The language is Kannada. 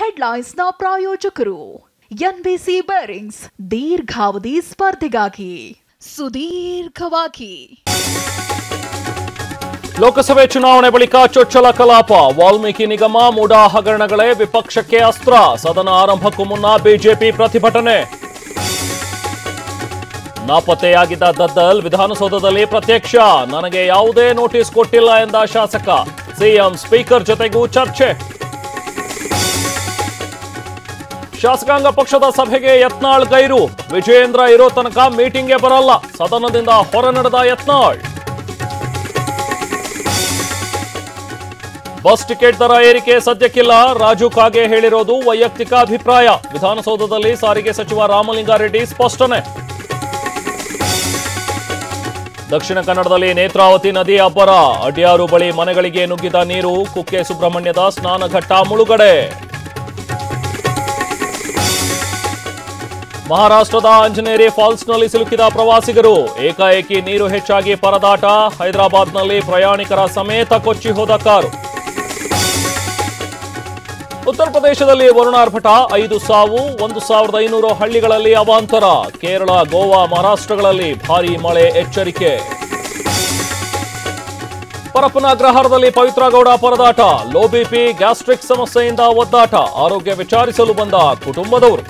ಹೆಡ್ಲೈನ್ಸ್ನ ಪ್ರಾಯೋಜಕರು ಎನ್ಬಿಸಿ ಬೇರಿಂಗ್ಸ್ ದೀರ್ಘಾವಧಿ ಸ್ಪರ್ಧೆಗಾಗಿ ಸುದೀರ್ಘವಾಗಿ. ಲೋಕಸಭೆ ಚುನಾವಣೆ ಬಳಿಕ ಚೊಚ್ಚಲ ಕಲಾಪ. ವಾಲ್ಮೀಕಿ ನಿಗಮ ಮೂಡಾ ಹಗರಣಗಳೇ ವಿಪಕ್ಷಕ್ಕೆ ಅಸ್ತ್ರ. ಸದನ ಆರಂಭಕ್ಕೂ ಮುನ್ನ ಬಿಜೆಪಿ ಪ್ರತಿಭಟನೆ. ನಾಪತ್ತೆಯಾಗಿದ್ದ ದದ್ದಲ್ ವಿಧಾನಸೌಧದಲ್ಲಿ ಪ್ರತ್ಯಕ್ಷ. ನನಗೆ ಯಾವುದೇ ನೋಟಿಸ್ ಕೊಟ್ಟಿಲ್ಲ ಎಂದ ಶಾಸಕ. ಸಿಎಂ ಸ್ಪೀಕರ್ ಜೊತೆಗೂ ಚರ್ಚೆ. ಶಾಸಕಾಂಗ ಪಕ್ಷದ ಸಭೆಗೆ ಯತ್ನಾಳ್ ಗೈರು. ವಿಜಯೇಂದ್ರ ಇರೋ ತನಕ ಮೀಟಿಂಗ್ಗೆ ಬರಲ್ಲ. ಸದನದಿಂದ ಹೊರ ನಡೆದ ಯತ್ನಾಳ್. ಬಸ್ ಟಿಕೆಟ್ ದರ ಏರಿಕೆ ಸದ್ಯಕ್ಕಿಲ್ಲ. ರಾಜು ಕಾಗೆ ಹೇಳಿರೋದು ವೈಯಕ್ತಿಕ ಅಭಿಪ್ರಾಯ. ವಿಧಾನಸೌಧದಲ್ಲಿ ಸಾರಿಗೆ ಸಚಿವ ರಾಮಲಿಂಗಾರೆಡ್ಡಿ ಸ್ಪಷ್ಟನೆ. ದಕ್ಷಿಣ ಕನ್ನಡದಲ್ಲಿ ನೇತ್ರಾವತಿ ನದಿ ಅಬ್ಬರ. ಅಡ್ಯಾರು ಬಳಿ ಮನೆಗಳಿಗೆ ನುಗ್ಗಿದ ನೀರು. ಕುಕ್ಕೆ ಸುಬ್ರಹ್ಮಣ್ಯದ ಸ್ನಾನಘಟ್ಟ ಮುಳುಗಡೆ. ಮಹಾರಾಷ್ಟ್ರದ ಅಂಜನೇರಿ ಫಾಲ್ಸ್ನಲ್ಲಿ ಸಿಲುಕಿದ ಪ್ರವಾಸಿಗರು. ಏಕಾಏಕಿ ನೀರು ಹೆಚ್ಚಾಗಿ ಪರದಾಟ. ಹೈದರಾಬಾದ್ನಲ್ಲಿ ಪ್ರಯಾಣಿಕರ ಸಮೇತ ಕೊಚ್ಚಿ ಹೋದ ಕಾರು. ಉತ್ತರ ಪ್ರದೇಶದಲ್ಲಿ ವರುಣಾರ್ಭಟ. 5 ಸಾವು. 1,500 ಹಳ್ಳಿಗಳಲ್ಲಿ ಅವಾಂತರ. ಕೇರಳ, ಗೋವಾ, ಮಹಾರಾಷ್ಟ್ರಗಳಲ್ಲಿ ಭಾರೀ ಮಳೆ ಎಚ್ಚರಿಕೆ. ಪರಪ್ಪನ ಅಗ್ರಹಾರದಲ್ಲಿ ಪವಿತ್ರ ಗೌಡ ಪರದಾಟ. ಲೋ ಬಿಪಿ, ಗ್ಯಾಸ್ಟ್ರಿಕ್ ಸಮಸ್ಯೆಯಿಂದ ಒದ್ದಾಟ. ಆರೋಗ್ಯ ವಿಚಾರಿಸಲು ಬಂದ ಕುಟುಂಬದವರು.